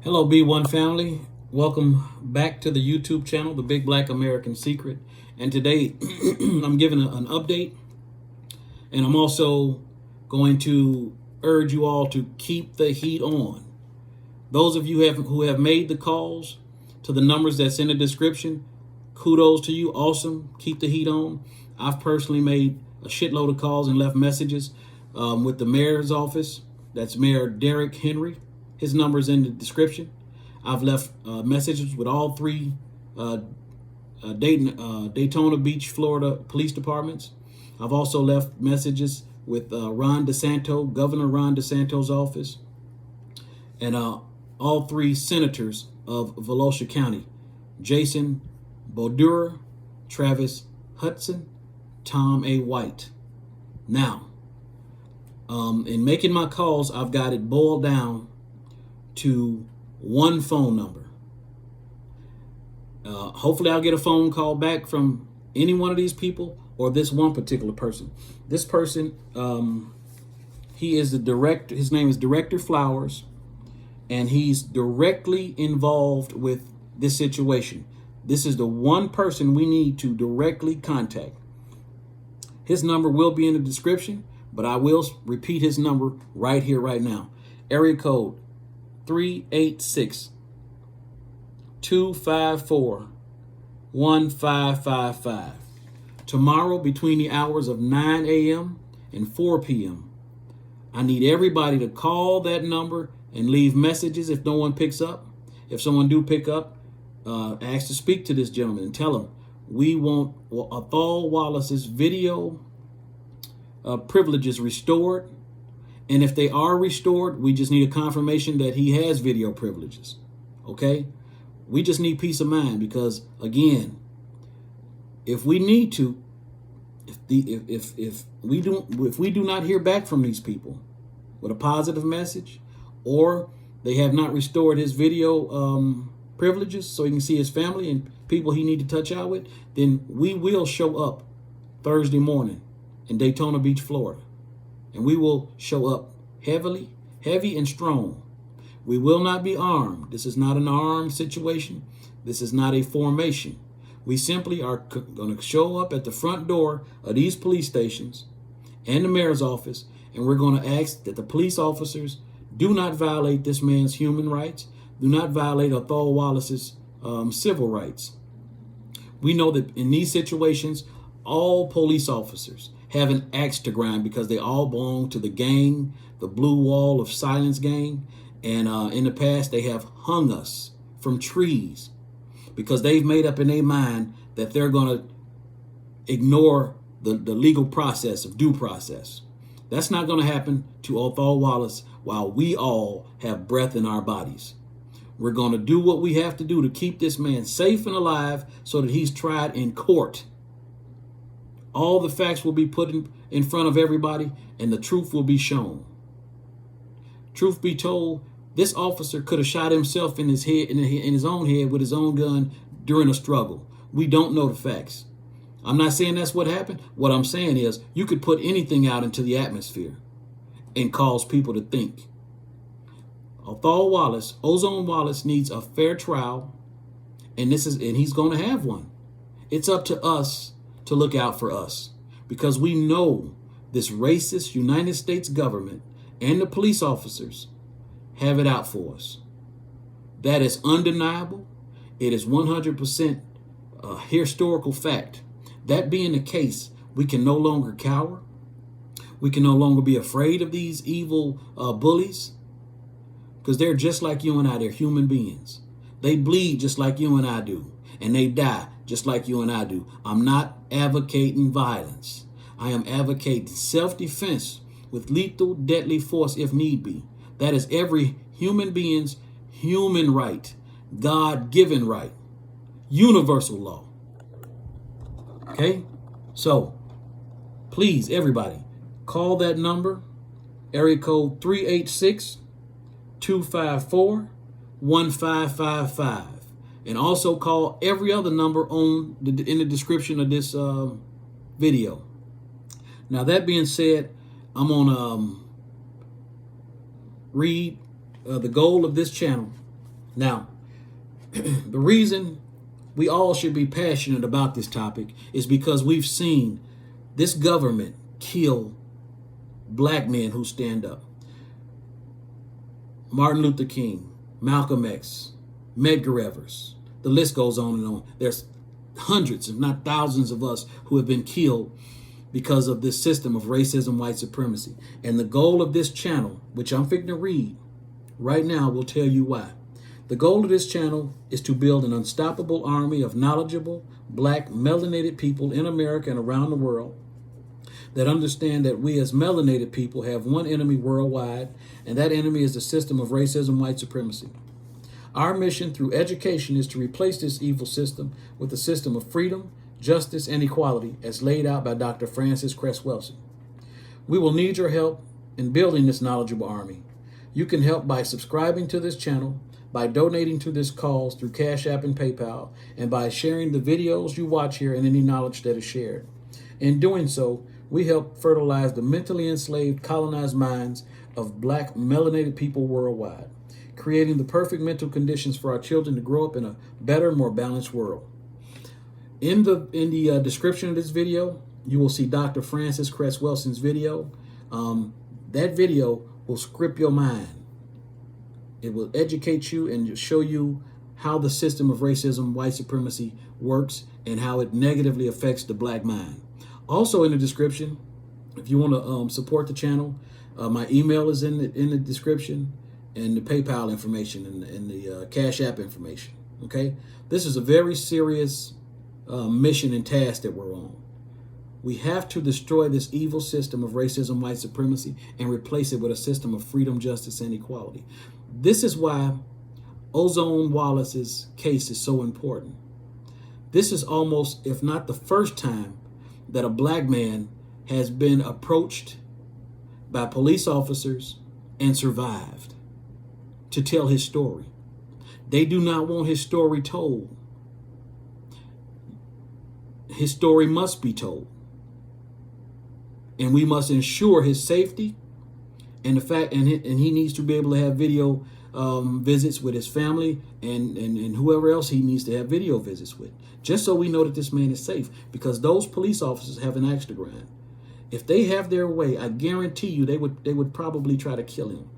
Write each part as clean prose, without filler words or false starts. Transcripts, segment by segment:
Hello, B1 family. Welcome back to the YouTube channel, The Big Black American Secret. And today I'm giving an update, and I'm also going to urge you all to keep the heat on. Those of you who have made the calls to the numbers that's in the description, kudos to you. Awesome. Keep the heat on. I've personally made a shitload of calls and left messages with the mayor's office. That's Mayor Derrick Henry. His number's in the description. I've left messages with all three Daytona Beach, Florida police departments. I've also left messages with Ron DeSantis, Governor Ron DeSantis' office, and all three senators of Volusia County, Jason Brodeur, Travis Hutson, Tom A. Wright. Now, in making my calls, I've got it boiled down to one phone number. Hopefully I'll get a phone call back from any one of these people or this one particular person. This person, he is the director. His name is Director Flowers, and he's directly involved with this situation. This is the one person we need to directly contact. His number will be in the description, but I will repeat his number right here, right now. Area code 386-254-1555. Tomorrow, between the hours of 9 a.m. and 4 p.m., I need everybody to call that number and leave messages if no one picks up. If someone do pick up, ask to speak to this gentleman and tell him we want Othal Wallace's video privileges restored. And if they are restored, we just need a confirmation that he has video privileges. Okay? We just need peace of mind because, again, if we need to, if we do not hear back from these people with a positive message, or they have not restored his video privileges so he can see his family and people he need to touch out with, then we will show up Thursday morning in Daytona Beach, Florida. And we will show up heavy and strong. We will not be armed. This is not an armed situation. This is not a formation. We simply are going to show up at the front door of these police stations and the mayor's office, and we're going to ask that the police officers do not violate this man's human rights, do not violate Othal Wallace's civil rights. We know that in these situations, all police officers have an axe to grind because they all belong to the gang, the Blue Wall of Silence gang. And in the past, they have hung us from trees because they've made up in their mind that they're going to ignore the legal process of due process. That's not going to happen to Othal Wallace while we all have breath in our bodies. We're going to do what we have to do to keep this man safe and alive so that he's tried in court. All the facts will be put in front of everybody, and the truth will be shown. Truth be told, this officer could have shot himself in his head, in his own head with his own gun during a struggle. We don't know the facts. I'm not saying that's what happened. What I'm saying is you could put anything out into the atmosphere and cause people to think. Othal Wallace, Ozone Wallace, needs a fair trial, and he's going to have one. It's up to us to look out for us, because we know this racist United States government and the police officers have it out for us. That is undeniable. It is 100% a historical fact. That being the case, we can no longer cower. We can no longer be afraid of these evil bullies, because they're just like you and I. They're human beings. They bleed just like you and I do, and they die just like you and I do. I'm not advocating violence. I am advocating self-defense with lethal, deadly force if need be. That is every human being's human right, God-given right, universal law. Okay? So, please, everybody, call that number, area code 386-254-1555. And also call every other number in the description of this video. Now, that being said, I'm going to read the goal of this channel Now, the reason we all should be passionate about this topic is because we've seen this government kill black men who stand up. Martin Luther King, Malcolm X, Medgar Evers. The list goes on and on. There's hundreds, if not thousands of us who have been killed because of this system of racism, white supremacy. And the goal of this channel, which I'm fixing to read right now, will tell you why. The goal of this channel is to build an unstoppable army of knowledgeable, black, melanated people in America and around the world that understand that we as melanated people have one enemy worldwide, and that enemy is the system of racism, white supremacy. Our mission through education is to replace this evil system with a system of freedom, justice, and equality as laid out by Dr. Frances Cress Welsing. We will need your help in building this knowledgeable army. You can help by subscribing to this channel, by donating to this cause through CashApp and PayPal, and by sharing the videos you watch here and any knowledge that is shared. In doing so, we help fertilize the mentally enslaved, colonized minds of black, melanated people worldwide, creating the perfect mental conditions for our children to grow up in a better, more balanced world. In the description of this video, you will see Dr. Frances Cress Welsing's video. That video will script your mind. It will educate you and show you how the system of racism, white supremacy works and how it negatively affects the black mind. Also in the description, if you want to support the channel, my email is in the description, and the PayPal information and the Cash App information. Okay, this is a very serious mission and task that we're on. We have to destroy this evil system of racism, white supremacy, and replace it with a system of freedom, justice, and equality. This is why Ozone Wallace's case is so important. This is almost, if not the first time, that a black man has been approached by police officers and survived to tell his story. They do not want his story told. His story must be told. And we must ensure his safety and the fact, and he needs to be able to have video visits with his family and whoever else he needs to have video visits with, just so we know that this man is safe, because those police officers have an axe to grind. If they have their way, I guarantee you they would probably try to kill him.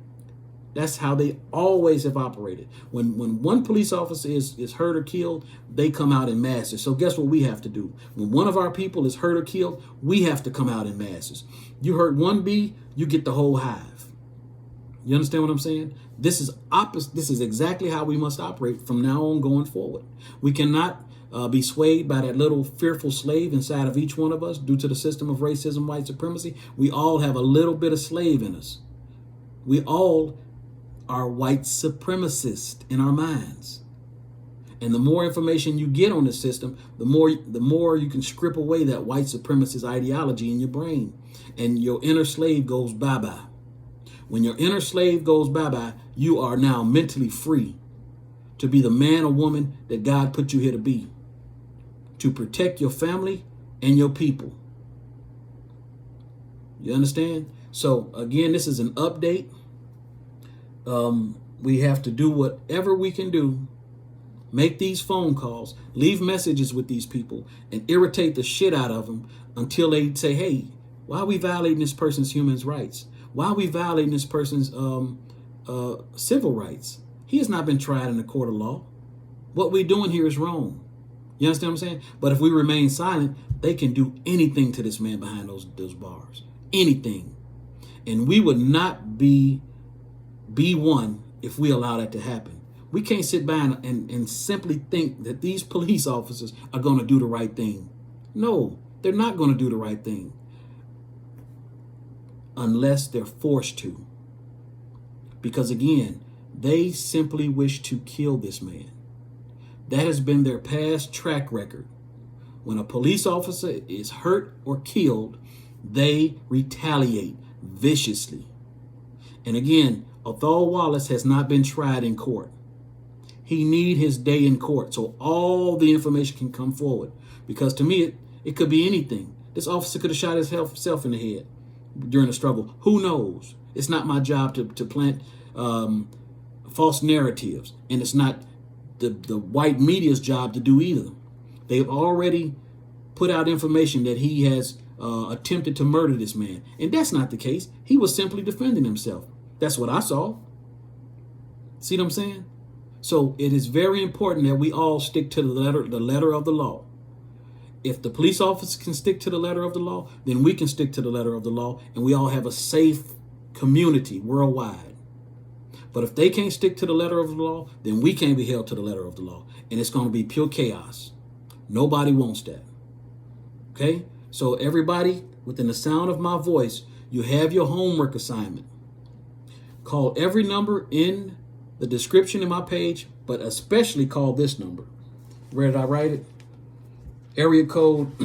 That's how they always have operated. When one police officer is hurt or killed, they come out in masses. So guess what we have to do? When one of our people is hurt or killed, we have to come out in masses. You hurt one bee, you get the whole hive. You understand what I'm saying? This is opposite. This is exactly how we must operate from now on going forward. We cannot be swayed by that little fearful slave inside of each one of us due to the system of racism, white supremacy. We all have a little bit of slave in us. We all are white supremacists in our minds. And the more information you get on this system, the more you can strip away that white supremacist ideology in your brain, and your inner slave goes bye-bye. When your inner slave goes bye-bye, you are now mentally free to be the man or woman that God put you here to be, to protect your family and your people. You understand? So again, this is an update. We have to do whatever we can do, make these phone calls, leave messages with these people, and irritate the shit out of them until they say, hey, why are we violating this person's human rights? Why are we violating this person's civil rights? He has not been tried in a court of law. What we're doing here is wrong. You understand what I'm saying? But if we remain silent, they can do anything to this man behind those bars. Anything. And we would not be one if we allow that to happen. We can't sit by and simply think that these police officers are going to do the right thing. No, they're not going to do the right thing unless they're forced to. Because again, they simply wish to kill this man. That has been their past track record. When a police officer is hurt or killed, they retaliate viciously. And again, Othal Wallace has not been tried in court. He needs his day in court so all the information can come forward. Because to me, it could be anything. This officer could have shot himself in the head during the struggle. Who knows? It's not my job to plant false narratives. And it's not the white media's job to do either. They've already put out information that he has attempted to murder this man. And that's not the case. He was simply defending himself. That's what I saw. See what I'm saying? So it is very important that we all stick to the letter of the law. If the police officer can stick to the letter of the law, then we can stick to the letter of the law, and we all have a safe community worldwide. But if they can't stick to the letter of the law, then we can't be held to the letter of the law. And it's going to be pure chaos. Nobody wants that. Okay? So everybody within the sound of my voice, you have your homework assignment. Call every number in the description in my page, but especially call this number. Where did I write it? Area code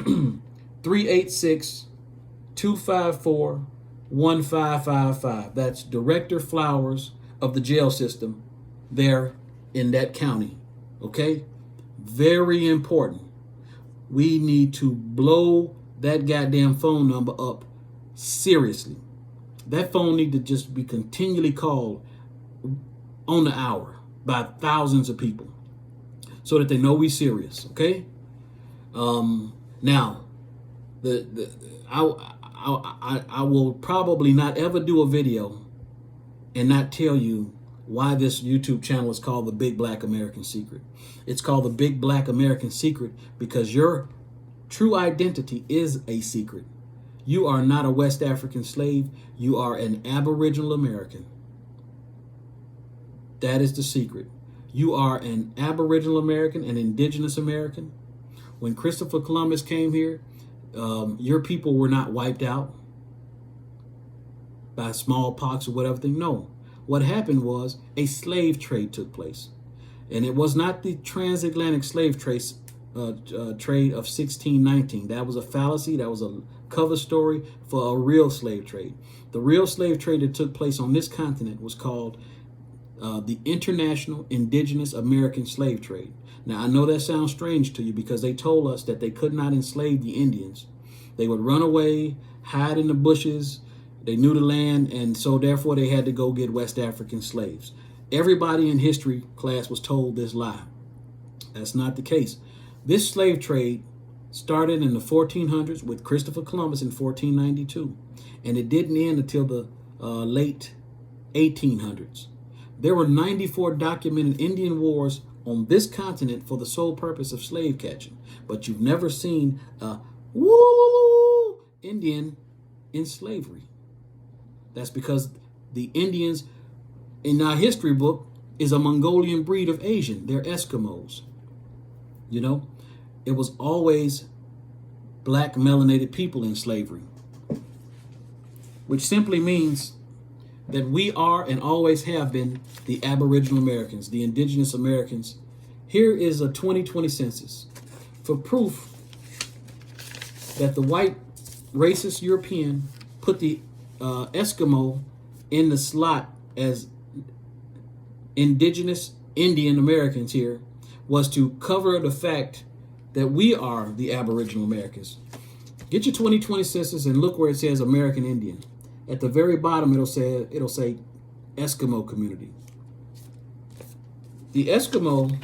386-254-1555. That's Director Flowers of the jail system there in that county. Okay? Very important. We need to blow that goddamn phone number up seriously. That phone need to just be continually called on the hour by thousands of people so that they know we serious. Okay? Now, I will probably not ever do a video and not tell you why this YouTube channel is called The Big Black American Secret. It's called The Big Black American Secret because your true identity is a secret. You are not a West African slave. You are an Aboriginal American. That is the secret. You are an Aboriginal American, an Indigenous American. When Christopher Columbus came here, your people were not wiped out by smallpox or whatever thing. No. What happened was a slave trade took place. And it was not the transatlantic slave trade of 1619. That was a fallacy. That was a cover story for a real slave trade. The real slave trade that took place on this continent was called the International Indigenous American Slave Trade. Now, I know that sounds strange to you because they told us that they could not enslave the Indians. They would run away, hide in the bushes. They knew the land, and so therefore they had to go get West African slaves. Everybody in history class was told this lie. That's not the case. This slave trade started in the 1400s with Christopher Columbus in 1492, and it didn't end until the late 1800s. There were 94 documented Indian wars on this continent for the sole purpose of slave catching, but you've never seen a Indian in slavery. That's because the Indians in our history book is a Mongolian breed of Asian. They're Eskimos. You know, it was always black melanated people in slavery, which simply means that we are and always have been the Aboriginal Americans, the Indigenous Americans. Here is a 2020 census for proof that the white racist European put the Eskimo in the slot as Indigenous Indian Americans here was to cover the fact that we are the Aboriginal Americans. Get your 2020 census and look where it says American Indian. At the very bottom, it'll say Eskimo community. The Eskimo,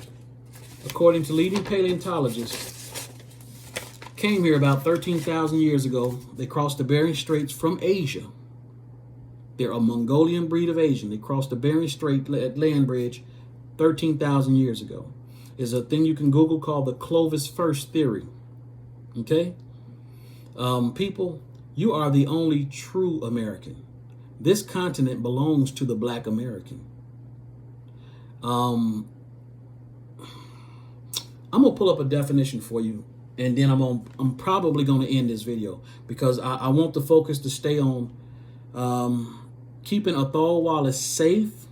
according to leading paleontologists, came here about 13,000 years ago. They crossed the Bering Straits from Asia. They're a Mongolian breed of Asian. They crossed the Bering Strait land bridge 13,000 years ago. There's a thing you can Google called the Clovis First theory. Okay? People, you are the only true American. This continent belongs to the Black American. I'm gonna pull up a definition for you, and then I'm probably gonna end this video because I want the focus to stay on keeping Othal Wallace safe.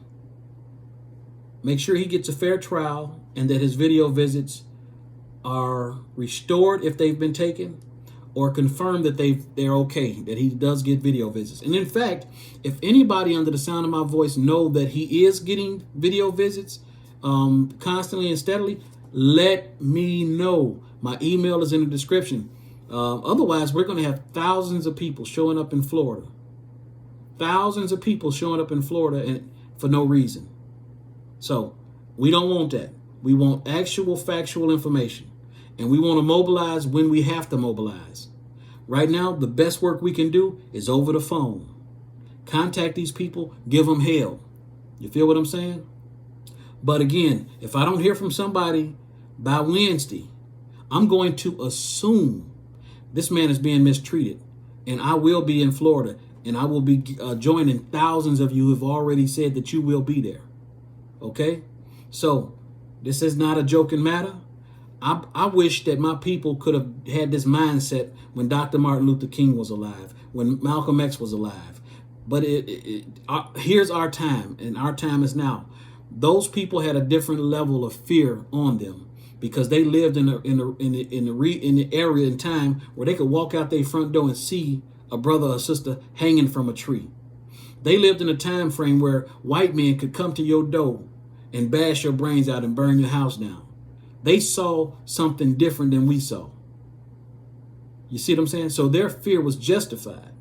Make sure he gets a fair trial and that his video visits are restored if they've been taken, or confirm that they're okay, that he does get video visits. And in fact, if anybody under the sound of my voice know that he is getting video visits constantly and steadily, let me know. My email is in the description. Otherwise, we're going to have thousands of people showing up in Florida. Thousands of people showing up in Florida and for no reason. So we don't want that. We want actual factual information. And we want to mobilize when we have to mobilize. Right now, the best work we can do is over the phone. Contact these people, give them hell. You feel what I'm saying? But again, if I don't hear from somebody by Wednesday, I'm going to assume this man is being mistreated. And I will be in Florida. And I will be joining thousands of you who have already said that you will be there. Okay? So this is not a joking matter. I wish that my people could have had this mindset when Dr. Martin Luther King was alive, when Malcolm X was alive. But here's our time, and our time is now. Those people had a different level of fear on them because they lived in the area and time where they could walk out their front door and see a brother or sister hanging from a tree. They lived in a time frame where white men could come to your door and bash your brains out and burn your house down. They saw something different than we saw. You see what I'm saying? So their fear was justified.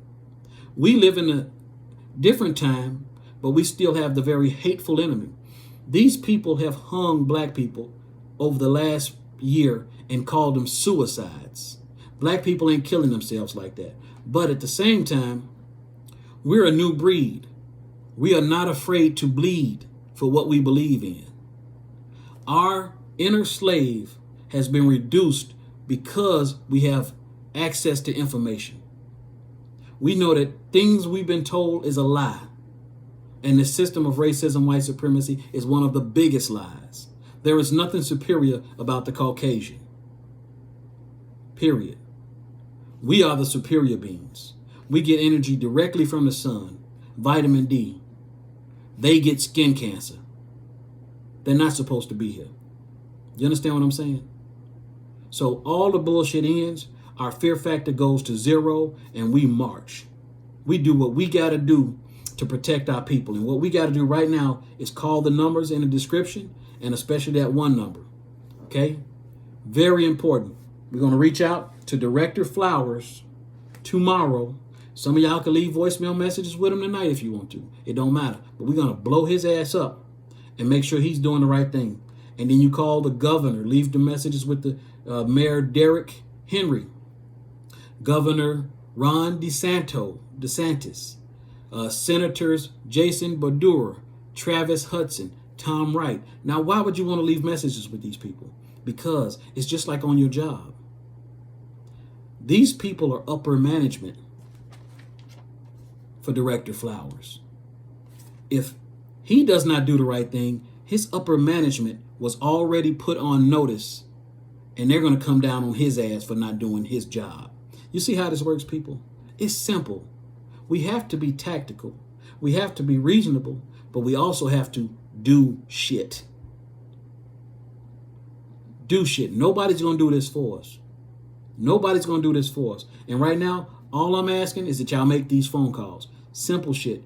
We live in a different time, but we still have the very hateful enemy. These people have hung black people over the last year and called them suicides. Black people ain't killing themselves like that. But at the same time, we're a new breed. We are not afraid to bleed for what we believe in. Our inner slave has been reduced because we have access to information. We know that things we've been told is a lie. And the system of racism, white supremacy is one of the biggest lies. There is nothing superior about the Caucasian. Period. We are the superior beings. We get energy directly from the sun, vitamin D. They get skin cancer. They're not supposed to be here. You understand what I'm saying? So all the bullshit ends, our fear factor goes to zero, and we march. We do what we got to do to protect our people. And what we got to do right now is call the numbers in the description, and especially that one number. Okay? Very important. We're going to reach out to Director Flowers tomorrow. Some of y'all can leave voicemail messages with him tonight if you want to. It don't matter. But we're going to blow his ass up and make sure he's doing the right thing. And then you call the governor, leave the messages with the Mayor Derrick Henry, Governor Ron DeSantis, Senators Jason Brodeur, Travis Hutson, Tom Wright. Now, why would you want to leave messages with these people? Because it's just like on your job. These people are upper management for Director Flowers. If he does not do the right thing, his upper management was already put on notice, and they're going to come down on his ass for not doing his job. You see how this works, people? It's simple. We have to be tactical. We have to be reasonable, but we also have to do shit. Do shit. Nobody's going to do this for us. Nobody's going to do this for us. And right now, all I'm asking is that y'all make these phone calls. Simple shit.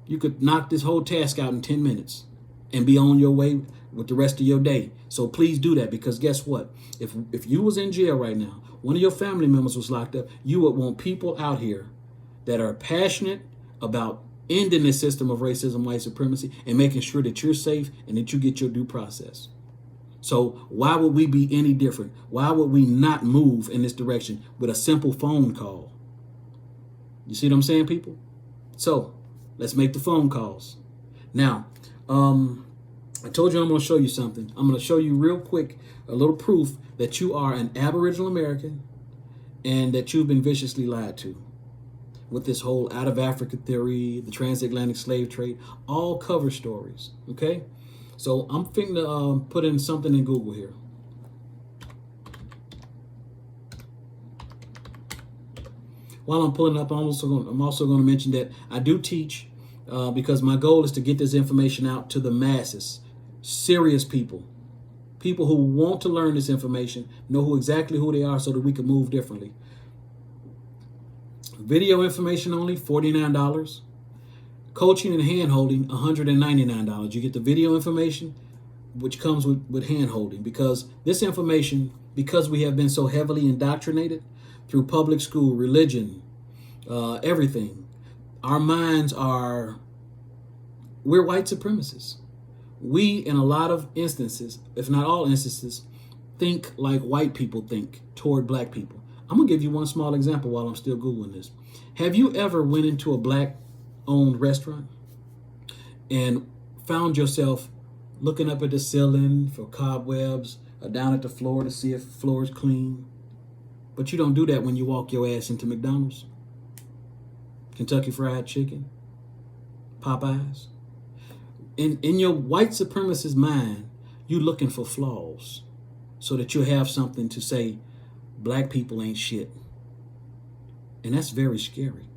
You could knock this whole task out in 10 minutes and be on your way with the rest of your day. So please do that, because guess what? If you was in jail right now, one of your family members was locked up, you would want people out here that are passionate about ending this system of racism, white supremacy, and making sure that you're safe and that you get your due process. So why would we be any different? Why would we not move in this direction with a simple phone call? You see what I'm saying, people? So let's make the phone calls. Now, I told you I'm going to show you something. I'm going to show you real quick a little proof that you are an Aboriginal American and that you've been viciously lied to with this whole out of Africa theory, the transatlantic slave trade, all cover stories. Okay? So I'm thinking to put in something in Google here. While I'm pulling up, I'm also going to mention that I do teach because my goal is to get this information out to the masses, serious people, people who want to learn this information, know exactly who they are so that we can move differently. Video information only, $49. Coaching and hand-holding, $199. You get the video information, which comes with hand-holding, because this information, because we have been so heavily indoctrinated through public school, religion, everything, our minds are, we're white supremacists. We, in a lot of instances, if not all instances, think like white people think toward black people. I'm going to give you one small example while I'm still Googling this. Have you ever went into a black-owned restaurant and found yourself looking up at the ceiling for cobwebs or down at the floor to see if the floor is clean? But you don't do that when you walk your ass into McDonald's, Kentucky Fried Chicken, Popeyes. In your white supremacist mind, you're looking for flaws so that you have something to say, black people ain't shit. And that's very scary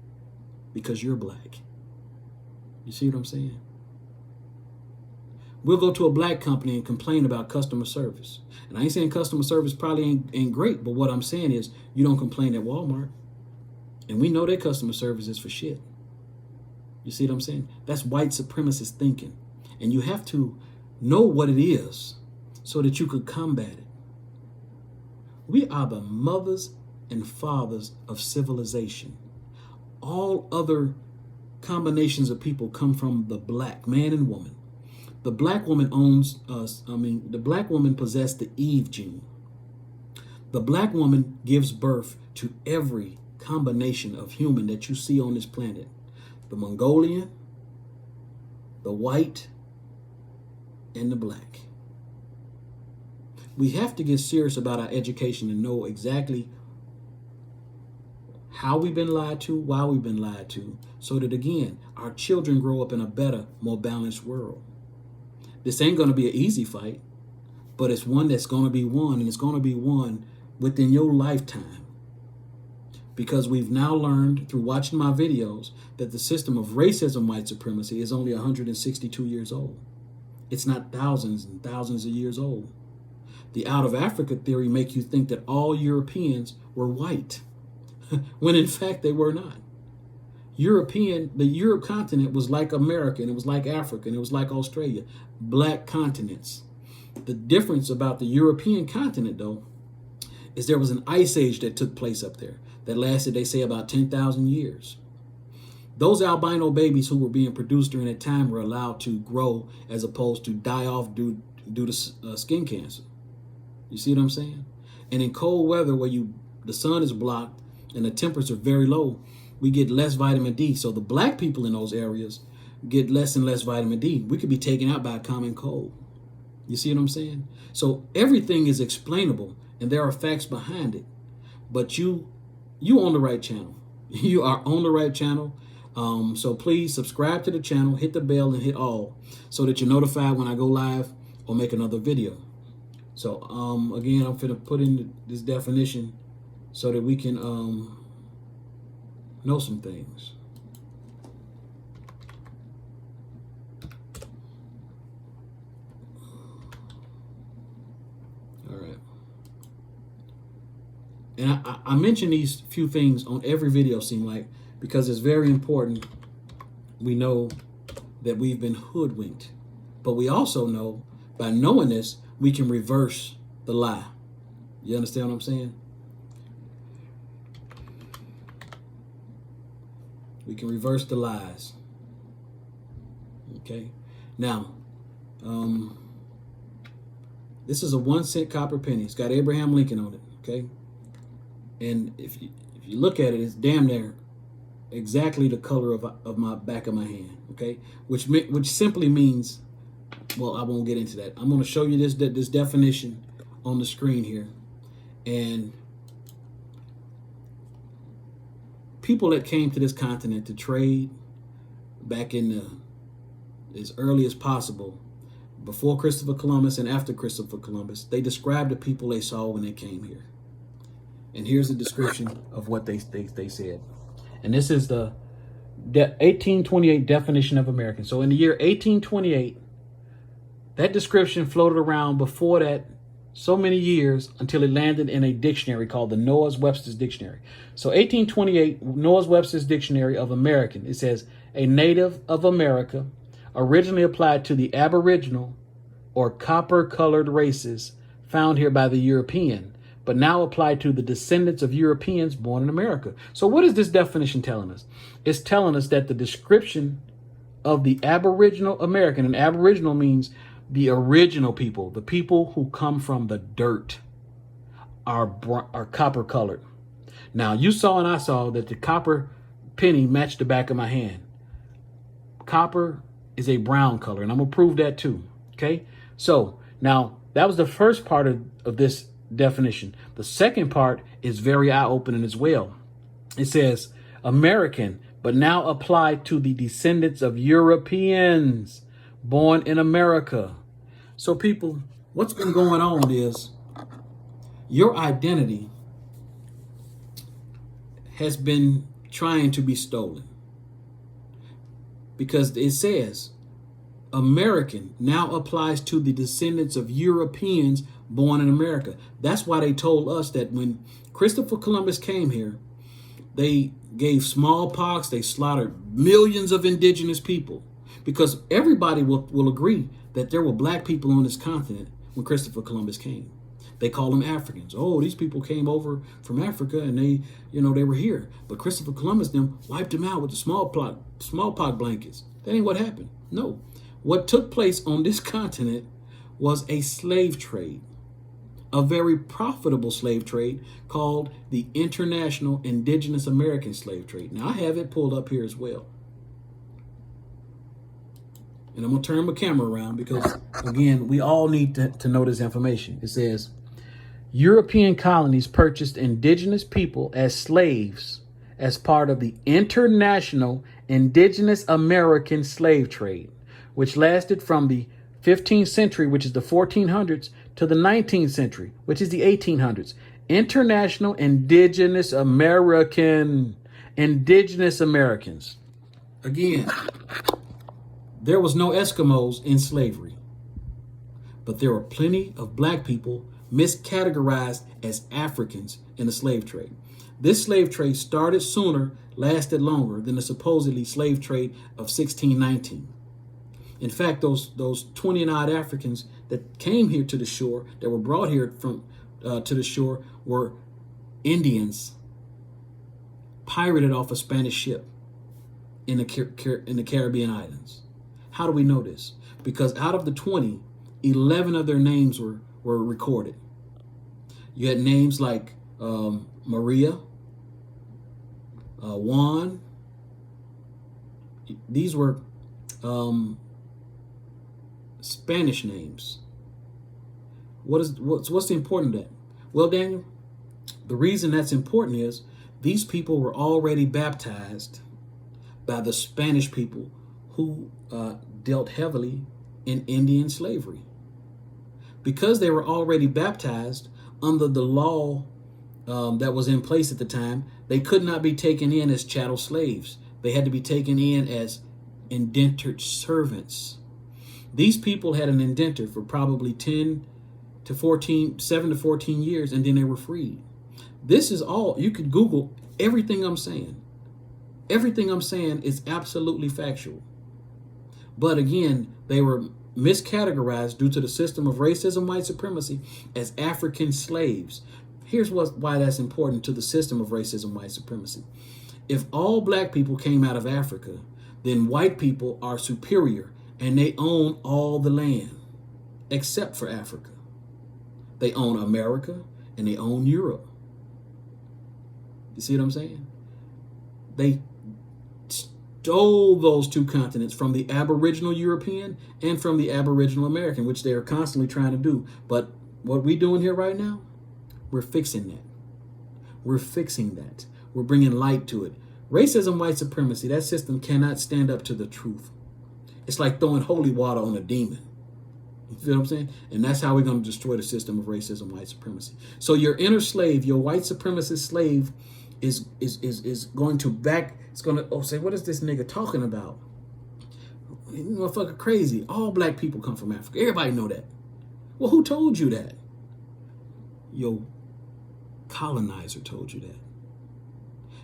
because you're black. You see what I'm saying? We'll go to a black company and complain about customer service. And I ain't saying customer service probably ain't great, but what I'm saying is you don't complain at Walmart. And we know their customer service is for shit. You see what I'm saying? That's white supremacist thinking. And you have to know what it is so that you could combat it. We are the mothers and fathers of civilization. All other combinations of people come from the black man and woman. The black woman owns us. The black woman possessed the Eve gene. The black woman gives birth to every combination of human that you see on this planet. The Mongolian, the white, and the black. We have to get serious about our education and know exactly how we've been lied to, why we've been lied to, so that, again, our children grow up in a better, more balanced world. This ain't going to be an easy fight, but it's one that's going to be won, and it's going to be won within your lifetime. Because we've now learned through watching my videos that the system of racism, white supremacy, is only 162 years old. It's not thousands and thousands of years old. The out of Africa theory make you think that all Europeans were white, when in fact they were not. The Europe continent was like America, and it was like Africa, and it was like Australia, black continents. The difference about the European continent, though, is there was an ice age that took place up there that lasted, they say, about 10,000 years. Those albino babies who were being produced during that time were allowed to grow as opposed to die off due to skin cancer. You see what I'm saying? And in cold weather where the sun is blocked and the temperatures are very low, we get less vitamin D. So the black people in those areas get less and less vitamin D. We could be taken out by a common cold. You see what I'm saying? So everything is explainable and there are facts behind it. But you on the right channel. You are on the right channel. So please subscribe to the channel, hit the bell and hit all so that you're notified when I go live or make another video. So again, I'm going to put in this definition so that we can know some things. All right. And I mention these few things on every video, seem like, because it's very important we know that we've been hoodwinked. But we also know, by knowing this, we can reverse the lie. You understand what I'm saying? We can reverse the lies. Okay? Now, this is a 1-cent copper penny. It's got Abraham Lincoln on it. Okay? And if you look at it, it's damn near exactly the color of my back of my hand. Okay? Which simply means, well, I won't get into that. I'm going to show you this definition on the screen here. And people that came to this continent to trade back in as early as possible, before Christopher Columbus and after Christopher Columbus, they described the people they saw when they came here. And here's a description of what they said. And this is the 1828 definition of American. So in the year 1828, that description floated around before that so many years until it landed in a dictionary called the Noah's Webster's Dictionary. So 1828, Noah's Webster's Dictionary of American, it says, a native of America, originally applied to the aboriginal or copper-colored races found here by the European, but now applied to the descendants of Europeans born in America. So what is this definition telling us? It's telling us that the description of the aboriginal American, and aboriginal means the original people, the people who come from the dirt, are copper colored. Now, you saw and I saw that the copper penny matched the back of my hand. Copper is a brown color, and I'm going to prove that too. Okay? So, now, that was the first part of this definition. The second part is very eye-opening as well. It says, American, but now applied to the descendants of Europeans born in America. So, people, what's been going on is your identity has been trying to be stolen. Because it says, American now applies to the descendants of Europeans born in America. That's why they told us that when Christopher Columbus came here, they gave smallpox, they slaughtered millions of indigenous people. Because everybody will agree that there were black people on this continent when Christopher Columbus came. They call them Africans. Oh, these people came over from Africa and they were here. But Christopher Columbus them wiped them out with the smallpox blankets. That ain't what happened. No. What took place on this continent was a slave trade, a very profitable slave trade called the International Indigenous American Slave Trade. Now, I have it pulled up here as well. And I'm going to turn my camera around because, again, we all need to know this information. It says, European colonies purchased indigenous people as slaves as part of the International Indigenous American Slave Trade, which lasted from the 15th century, which is the 1400s, to the 19th century, which is the 1800s. International Indigenous Americans. Again, there was no Eskimos in slavery, but there were plenty of black people miscategorized as Africans in the slave trade. This slave trade started sooner, lasted longer than the supposedly slave trade of 1619. In fact, those 20 and odd Africans that came here to the shore, that were brought here from to the shore, were Indians pirated off a Spanish ship in the Caribbean islands. How do we know this? Because out of the 20, 11 of their names were recorded. You had names like Maria, Juan. These were Spanish names. What's the important of that? Well, Daniel, the reason that's important is these people were already baptized by the Spanish people who dealt heavily in Indian slavery. Because they were already baptized under the law that was in place at the time, they could not be taken in as chattel slaves. They had to be taken in as indentured servants. These people had an indenture for probably 7 to 14 years, and then they were freed. This is all, you could Google everything I'm saying. Everything I'm saying is absolutely factual. But again, they were miscategorized due to the system of racism, white supremacy, as African slaves. Here's why that's important to the system of racism, white supremacy. If all black people came out of Africa, then white people are superior and they own all the land except for Africa. They own America and they own Europe. You see what I'm saying? They stole those two continents from the Aboriginal European and from the Aboriginal American, which they are constantly trying to do. But what we're doing here right now, we're fixing that. We're fixing that. We're bringing light to it. Racism, white supremacy, that system cannot stand up to the truth. It's like throwing holy water on a demon. You feel what I'm saying? And that's how we're going to destroy the system of racism, white supremacy. So your inner slave, your white supremacist slave is going to say, what is this nigga talking about? You motherfucker crazy. All black people come from Africa. Everybody know that. Well, who told you that? Your colonizer told you that.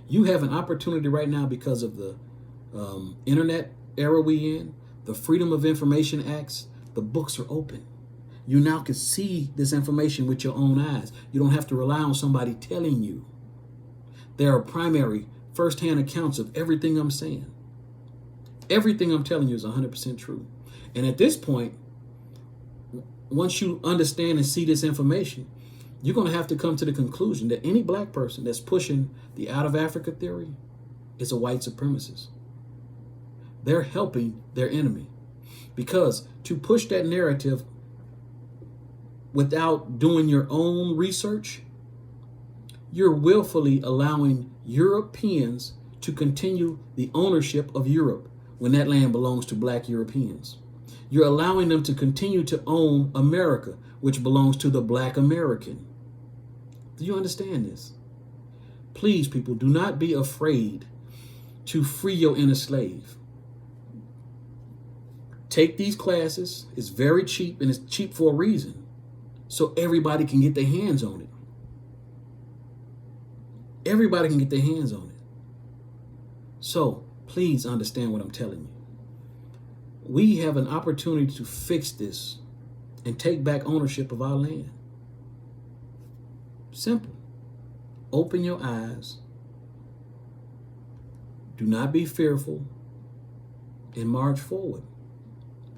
You have an opportunity right now because of the internet era we in, the Freedom of Information Acts. The books are open. You now can see this information with your own eyes. You don't have to rely on somebody telling you. There are primary, first-hand accounts of everything I'm saying. Everything I'm telling you is 100% true. And at this point, once you understand and see this information, you're going to have to come to the conclusion that any black person that's pushing the out of Africa theory is a white supremacist. They're helping their enemy. Because to push that narrative without doing your own research, you're willfully allowing Europeans to continue the ownership of Europe when that land belongs to black Europeans. You're allowing them to continue to own America, which belongs to the black American. Do you understand this? Please, people, do not be afraid to free your inner slave. Take these classes. It's very cheap, and it's cheap for a reason, so everybody can get their hands on it. Everybody can get their hands on it. So please understand what I'm telling you. We have an opportunity to fix this and take back ownership of our land. Simple. Open your eyes. Do not be fearful, and march forward.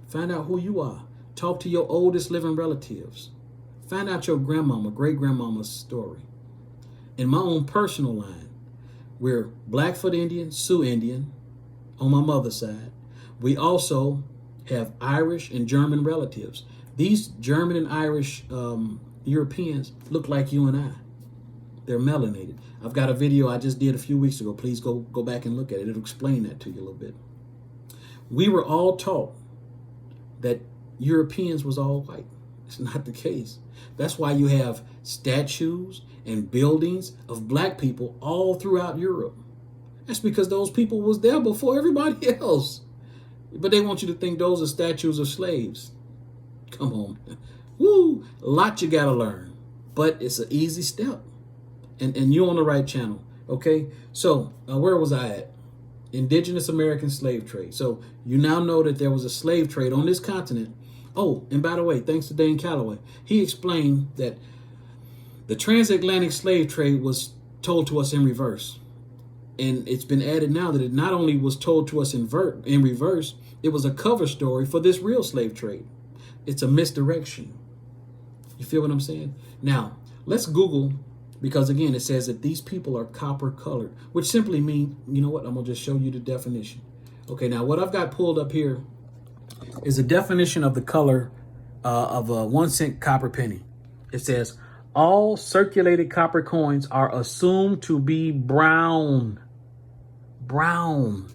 Find out who you are. Talk to your oldest living relatives. Find out your grandmama, great-grandmama's story. In my own personal line, we're Blackfoot Indian, Sioux Indian on my mother's side. We also have Irish and German relatives. These German and Irish Europeans look like you and I. They're melanated. I've got a video I just did a few weeks ago. Please go back and look at it. It'll explain that to you a little bit. We were all taught that Europeans was all white. It's not the case. That's why you have statues and buildings of black people all throughout Europe. That's because those people was there before everybody else. But they want you to think those are statues of slaves. Come on. Woo! A lot you got to learn. But it's an easy step. And you're on the right channel. Okay? So, where was I at? Indigenous American slave trade. So, you now know that there was a slave trade on this continent. Oh, and by the way, thanks to Dane Calloway, he explained that the transatlantic slave trade was told to us in reverse. And it's been added now that it not only was told to us in reverse, it was a cover story for this real slave trade. It's a misdirection. You feel what I'm saying? Now, let's Google, because again, it says that these people are copper colored, which simply means, you know what, I'm going to just show you the definition. Okay, now what I've got pulled up here is a definition of the color of a 1 cent copper penny. It says, all circulated copper coins are assumed to be brown. Brown.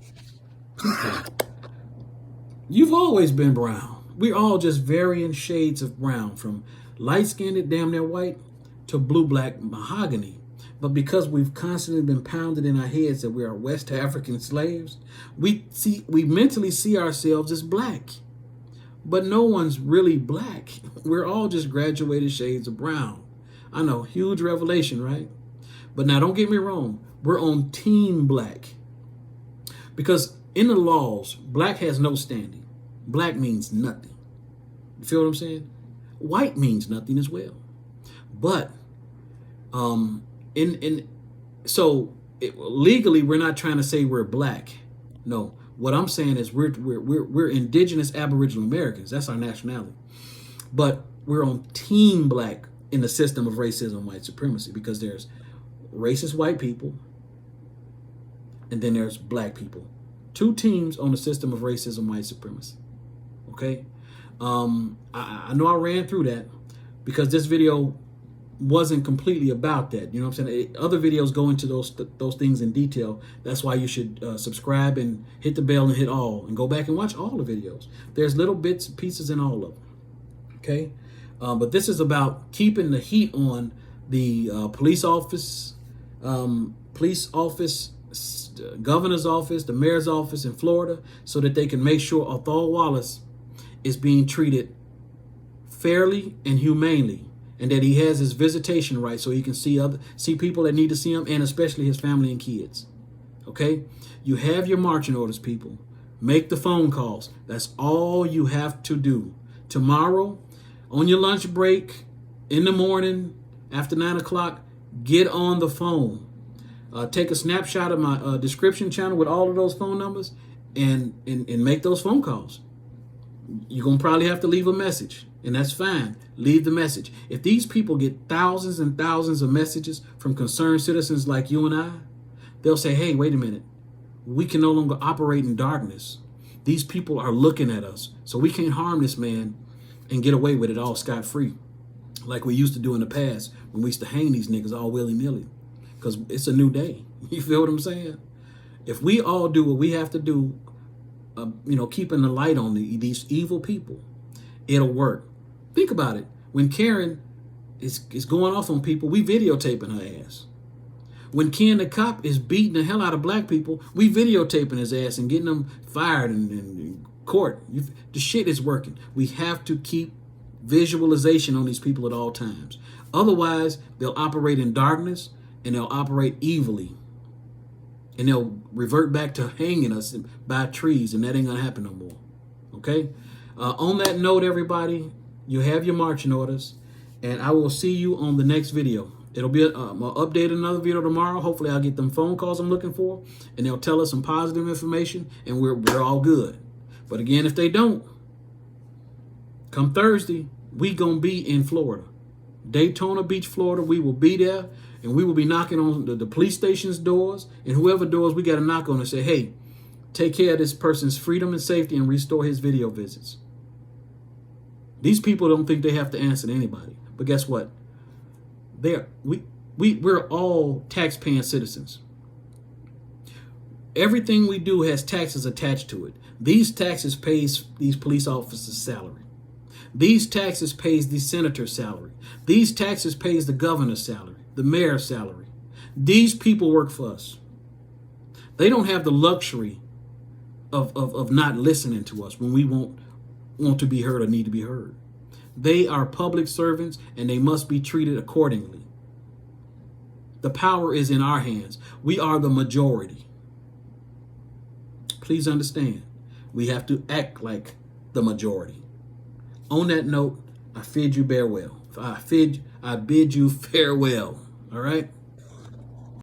You've always been brown. We're all just varying shades of brown, from light-skinned, damn near white, to blue-black mahogany. But because we've constantly been pounded in our heads that we are West African slaves, we mentally see ourselves as black. But no one's really black. We're all just graduated shades of brown. I know, huge revelation, right? But now don't get me wrong. We're on team black. Because in the laws, black has no standing. Black means nothing. You feel what I'm saying? White means nothing as well. But legally, we're not trying to say we're black. No, what I'm saying is we're indigenous Aboriginal Americans. That's our nationality. But we're on team black in the system of racism, white supremacy, because there's racist white people and then there's black people. Two teams on the system of racism, white supremacy. Okay? I know I ran through that because this video wasn't completely about that. You know what I'm saying? Other videos go into those things in detail. That's why you should subscribe and hit the bell and hit all and go back and watch all the videos. There's little bits and pieces in all of them. Okay? But this is about keeping the heat on the police office, governor's office, the mayor's office in Florida, so that they can make sure Othal Wallace is being treated fairly and humanely, and that he has his visitation right so he can see people that need to see him, and especially his family and kids. Okay? You have your marching orders, people. Make the phone calls. That's all you have to do. Tomorrow, on your lunch break, in the morning, after 9 o'clock, get on the phone. Take a snapshot of my description channel with all of those phone numbers and make those phone calls. You're going to probably have to leave a message, and that's fine. Leave the message. If these people get thousands and thousands of messages from concerned citizens like you and I, they'll say, hey, wait a minute. We can no longer operate in darkness. These people are looking at us, so we can't harm this man and get away with it all scot-free like we used to do in the past when we used to hang these niggas all willy-nilly, because it's a new day. You feel what I'm saying? If we all do what we have to do, keeping the light on these evil people, it'll work. Think about it. When Karen is going off on people, we videotaping her ass. When Ken the cop is beating the hell out of black people, we videotaping his ass and getting them fired in court. The shit is working. We have to keep visualization on these people at all times. Otherwise, they'll operate in darkness and they'll operate evilly. And they'll revert back to hanging us by trees, and that ain't going to happen no more. Okay? On that note, everybody, you have your marching orders, and I will see you on the next video. It'll be I'll update another video tomorrow. Hopefully, I'll get them phone calls I'm looking for, and they'll tell us some positive information, and we're all good. But again, if they don't, come Thursday, we going to be in Florida. Daytona Beach, Florida. We will be there. And we will be knocking on the police station's doors, and whoever doors we got to knock on and say, hey, take care of this person's freedom and safety and restore his video visits. These people don't think they have to answer to anybody. But guess what? We're all tax-paying citizens. Everything we do has taxes attached to it. These taxes pays these police officers' salary. These taxes pays the senator's salary. These taxes pays the governor's salary, the mayor's salary. These people work for us. They don't have the luxury of not listening to us when we want to be heard or need to be heard. They are public servants and they must be treated accordingly. The power is in our hands. We are the majority. Please understand, we have to act like the majority. On that note, I bid you farewell. All right?